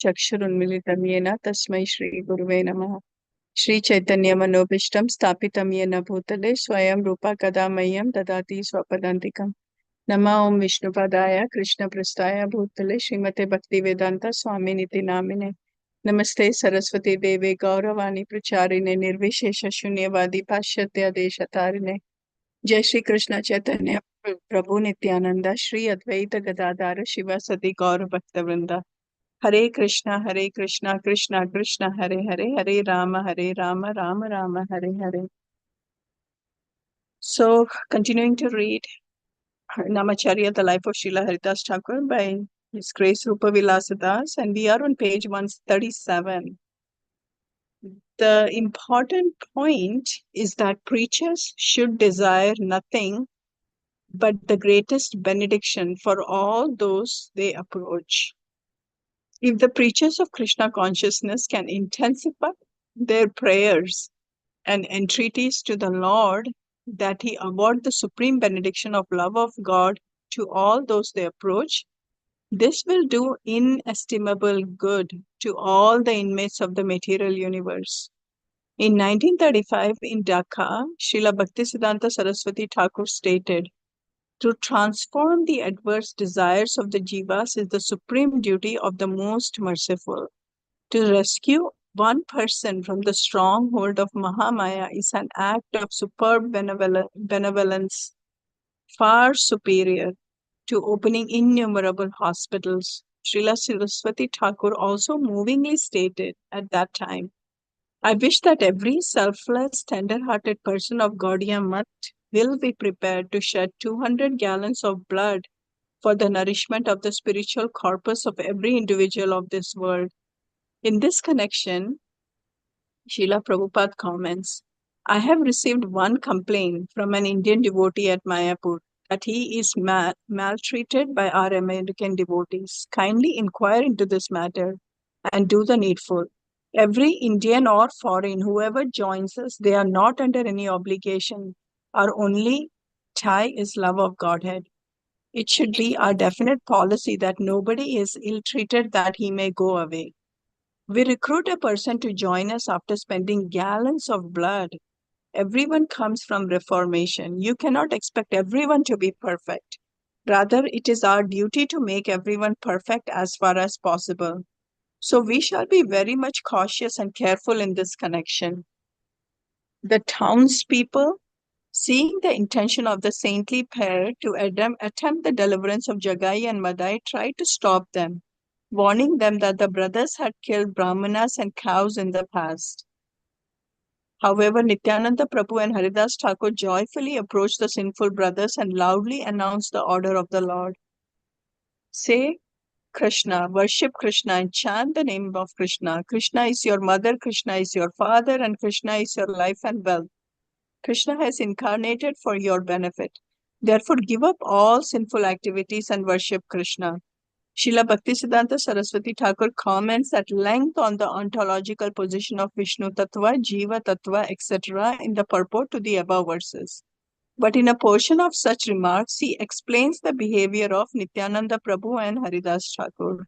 चक्षुरुन्मिलितं येन तस्मै श्रीगुरुवे नमः। श्रीचैतन्यमनोभीष्टं स्थापितं येन भूतले स्वयं रूपा कदा मह्यं ददाति स्वपदान्तिकम्। नमः ॐ विष्णुपदाय कृष्णपृष्ठाय भूतले श्रीमते भक्तिवेदान्त स्वामिनिति नामिने। नमस्ते सरस्वती देवे गौरवाणी प्रचारिणे निर्विशेष शून्यवादी पाश्चात्य देशतारिणे। जय श्री कृष्ण चैतन्य प्रभु नित्यानंद श्री अद्वैत गदाधर शिवासदि गौर भक्तवृंदा। हरे कृष्णा कृष्णा कृष्णा हरे हरे, हरे Ram Ram Ram Hare Hare. So, continuing to read Namacharya, the life of Srila Haridasa Thakur by His Grace Rupa Vilasadas, and we are on page 137. The important point is that preachers should desire nothing but the greatest benediction for all those they approach. If the preachers of Krishna consciousness can intensify their prayers and entreaties to the Lord that He award the supreme benediction of love of God to all those they approach, this will do inestimable good to all the inmates of the material universe. In 1935, in Dhaka, Srila Bhaktisiddhanta Saraswati Thakur stated, "To transform the adverse desires of the jivas is the supreme duty of the most merciful. To rescue one person from the stronghold of Mahamaya is an act of superb benevolence, far superior to opening innumerable hospitals." Srila Saraswati Thakur also movingly stated at that time, "I wish that every selfless, tender-hearted person of Gaudiya Mat will be prepared to shed 200 gallons of blood for the nourishment of the spiritual corpus of every individual of this world." In this connection, Srila Prabhupada comments, "I have received one complaint from an Indian devotee at Mayapur that he is maltreated by our American devotees. Kindly inquire into this matter and do the needful. Every Indian or foreign, whoever joins us, they are not under any obligation. Our only tie is love of Godhead. It should be our definite policy that nobody is ill-treated that he may go away. We recruit a person to join us after spending gallons of blood. Everyone comes from Reformation. You cannot expect everyone to be perfect. Rather, it is our duty to make everyone perfect as far as possible. So we shall be very much cautious and careful in this connection." The townspeople, seeing the intention of the saintly pair to attempt the deliverance of Jagai and Madai, tried to stop them, warning them that the brothers had killed brahmanas and cows in the past. However, Nityananda Prabhu and Haridas Thakur joyfully approached the sinful brothers and loudly announced the order of the Lord. "Say Krishna, worship Krishna and chant the name of Krishna. Krishna is your mother, Krishna is your father, and Krishna is your life and wealth. Krishna has incarnated for your benefit. Therefore, give up all sinful activities and worship Krishna." Srila Bhaktisiddhanta Saraswati Thakur comments at length on the ontological position of Vishnu Tattva, Jiva Tattva, etc. in the purport to the above verses. But in a portion of such remarks, he explains the behavior of Nityananda Prabhu and Haridas Thakur.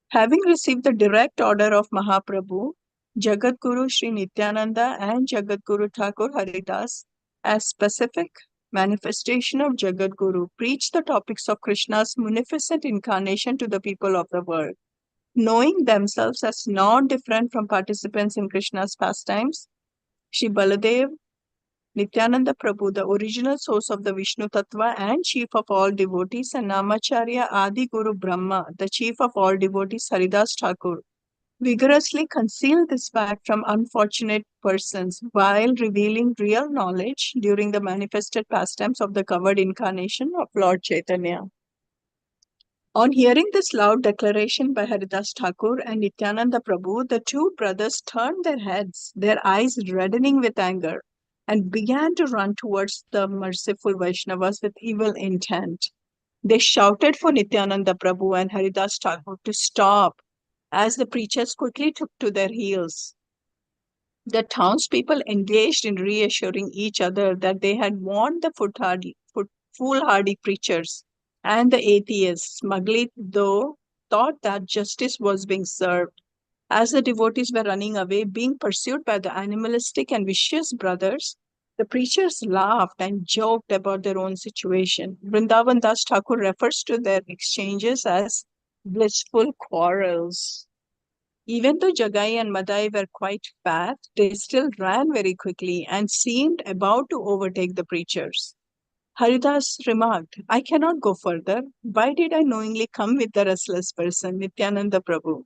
Having received the direct order of Mahaprabhu, Jagadguru Sri Nityananda and Jagadguru Thakur Haridas, as specific manifestation of Jagadguru, preached the topics of Krishna's munificent incarnation to the people of the world. Knowing themselves as not different from participants in Krishna's pastimes, Sri Baladev, Nityananda Prabhu, the original source of the Vishnu Tattva and chief of all devotees, and Namacharya Adi Guru Brahma, the chief of all devotees, Haridas Thakur, vigorously concealed this fact from unfortunate persons while revealing real knowledge during the manifested pastimes of the covered incarnation of Lord Chaitanya. On hearing this loud declaration by Haridas Thakur and Nityananda Prabhu, the two brothers turned their heads, their eyes reddening with anger, and began to run towards the merciful Vaishnavas with evil intent. They shouted for Nityananda Prabhu and Haridas Thakur to stop, as the preachers quickly took to their heels. The townspeople engaged in reassuring each other that they had warned the foolhardy preachers and the atheists, smugly though thought that justice was being served. As the devotees were running away, being pursued by the animalistic and vicious brothers, the preachers laughed and joked about their own situation. Vrindavan Das Thakur refers to their exchanges as blissful quarrels. Even though Jagai and Madai were quite fat, they still ran very quickly and seemed about to overtake the preachers. Haridas remarked, I cannot go further. Why did I knowingly come with the restless person, Nityananda Prabhu?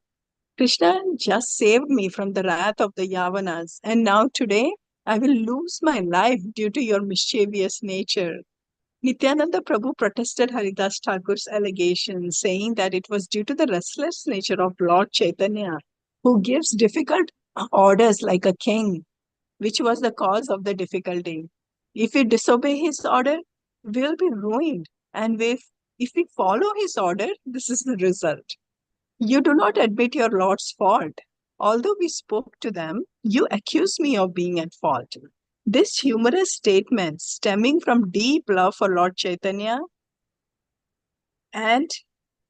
Krishna just saved me from the wrath of the Yavanas, and now today I will lose my life due to your mischievous nature. Nityananda Prabhu protested Haridas Thakur's allegation, saying that it was due to the restless nature of Lord Chaitanya, who gives difficult orders like a king, which was the cause of the difficulty. If we disobey his order, we will be ruined. And if we follow his order, this is the result. You do not admit your Lord's fault. Although we spoke to them, you accuse me of being at fault. This humorous statement, stemming from deep love for Lord Chaitanya and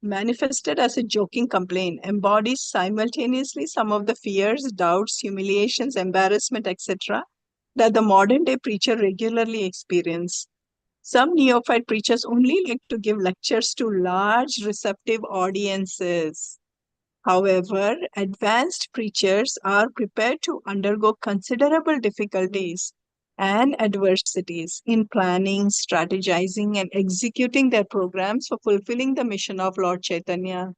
manifested as a joking complaint, embodies simultaneously some of the fears, doubts, humiliations, embarrassment, etc., that the modern day preacher regularly experience. Some neophyte preachers only like to give lectures to large receptive audiences. However, advanced preachers are prepared to undergo considerable difficulties and adversities in planning, strategizing, and executing their programs for fulfilling the mission of Lord Chaitanya.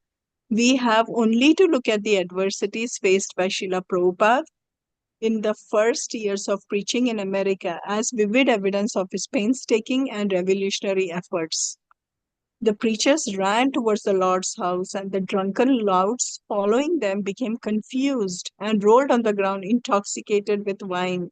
We have only to look at the adversities faced by Srila Prabhupada in the first years of preaching in America as vivid evidence of his painstaking and revolutionary efforts. The preachers ran towards the Lord's house, and the drunken louds following them became confused and rolled on the ground, intoxicated with wine.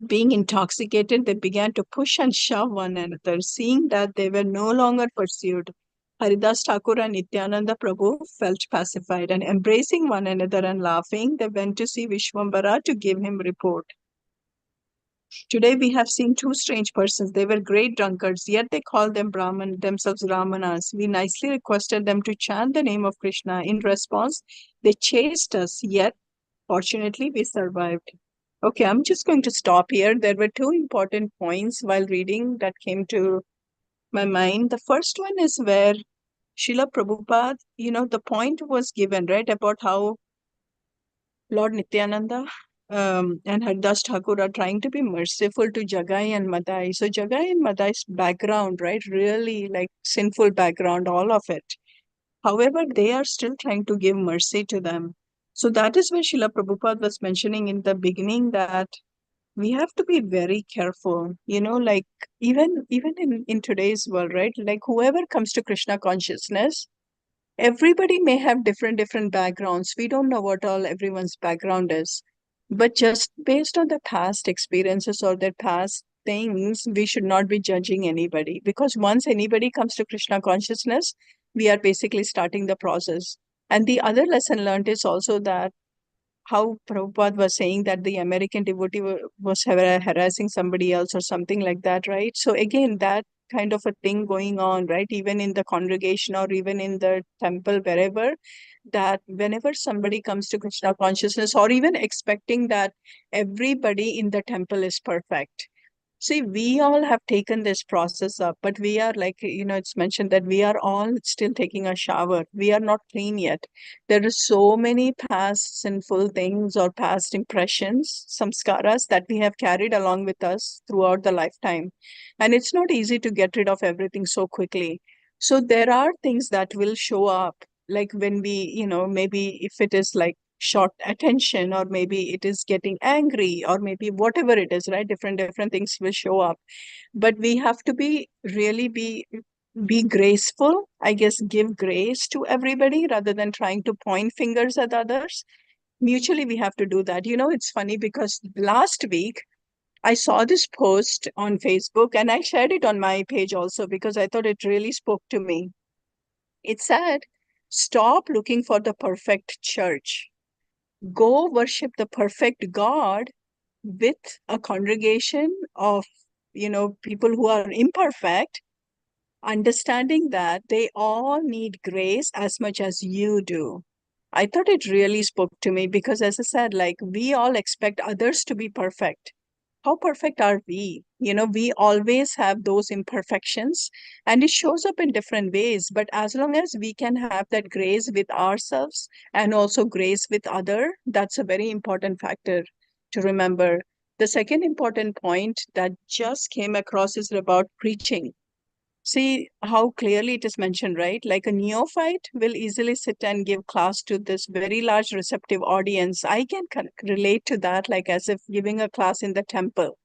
Being intoxicated, they began to push and shove one another, seeing that they were no longer pursued. Haridas Thakur and Nityananda Prabhu felt pacified, and embracing one another and laughing, they went to see Vishwambara to give him report. Today we have seen two strange persons. They were great drunkards, yet they called themselves Brahmanas. We nicely requested them to chant the name of Krishna. In response, they chased us, yet fortunately we survived. Okay, I'm just going to stop here. There were two important points while reading that came to my mind. The first one is where Srila Prabhupada, the point was given, right, about how Lord Nityananda and Haridas Thakur are trying to be merciful to Jagai and Madai. So Jagai and Madai's background, right, really like sinful background, all of it. However, they are still trying to give mercy to them. So that is where Srila Prabhupada was mentioning in the beginning that we have to be very careful, like even in today's world, right? Like whoever comes to Krishna consciousness, everybody may have different backgrounds. We don't know what all everyone's background is, but just based on the past experiences or their past things, we should not be judging anybody, because once anybody comes to Krishna consciousness, we are basically starting the process. And the other lesson learned is also that how Prabhupada was saying that the American devotee was harassing somebody else or something like that, right? So again, that kind of a thing going on, right? Even in the congregation or even in the temple, wherever, that whenever somebody comes to Krishna consciousness, or even expecting that everybody in the temple is perfect. See, we all have taken this process up, but we are like, it's mentioned that we are all still taking a shower. We are not clean yet. There are so many past sinful things or past impressions, samskaras that we have carried along with us throughout the lifetime. And it's not easy to get rid of everything so quickly. So there are things that will show up, like when we, maybe if it is like short attention, or maybe it is getting angry, or maybe whatever it is, right? Different things will show up, but we have to be really be graceful, I guess, give grace to everybody rather than trying to point fingers at others. Mutually we have to do that. It's funny because last week I saw this post on Facebook, and I shared it on my page also because I thought it really spoke to me. It said, stop looking for the perfect church, go worship the perfect God with a congregation of, people who are imperfect, Understanding that they all need grace as much as you do. I thought it really spoke to me because, as I said, like we all expect others to be perfect. How perfect are we? We always have those imperfections and it shows up in different ways. But as long as we can have that grace with ourselves and also grace with other, that's a very important factor to remember. The second important point that just came across is about preaching. See how clearly it is mentioned, right? Like a neophyte will easily sit and give class to this very large receptive audience. I can relate to that, like as if giving a class in the temple.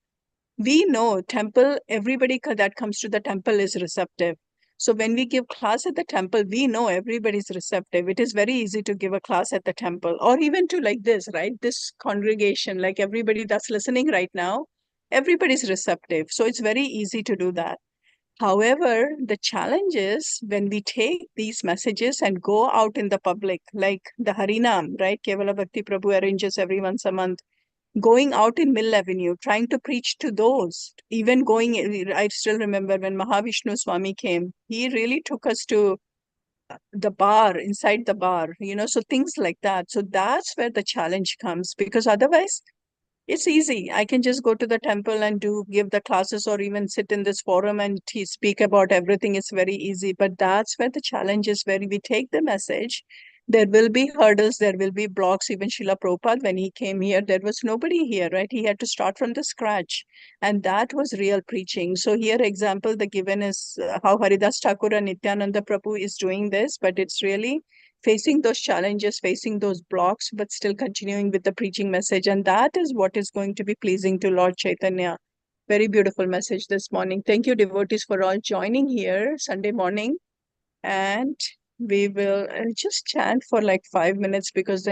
We know temple, everybody that comes to the temple is receptive. So when we give class at the temple, we know everybody's receptive. It is very easy to give a class at the temple or even to like this, right? This congregation, like everybody that's listening right now, everybody's receptive. So it's very easy to do that. However, the challenge is when we take these messages and go out in the public, like the Harinam, right? Kevala Bhakti Prabhu arranges every once a month, going out in Mill Avenue, trying to preach to those. Even going, I still remember when Mahavishnu Swami came, he really took us to the bar, inside the bar, so things like that. So that's where the challenge comes because otherwise, it's easy. I can just go to the temple and give the classes or even sit in this forum and speak about everything. It's very easy. But that's where the challenge is, where we take the message. There will be hurdles, there will be blocks. Even Srila Prabhupada, when he came here, there was nobody here, right? He had to start from the scratch. And that was real preaching. So here, example, the given is how Haridasa Thakura and Nityananda Prabhu is doing this, but it's really facing those challenges, facing those blocks, but still continuing with the preaching message. And that is what is going to be pleasing to Lord Chaitanya. Very beautiful message this morning. Thank you, devotees, for all joining here Sunday morning. And we will just chant for like 5 minutes because then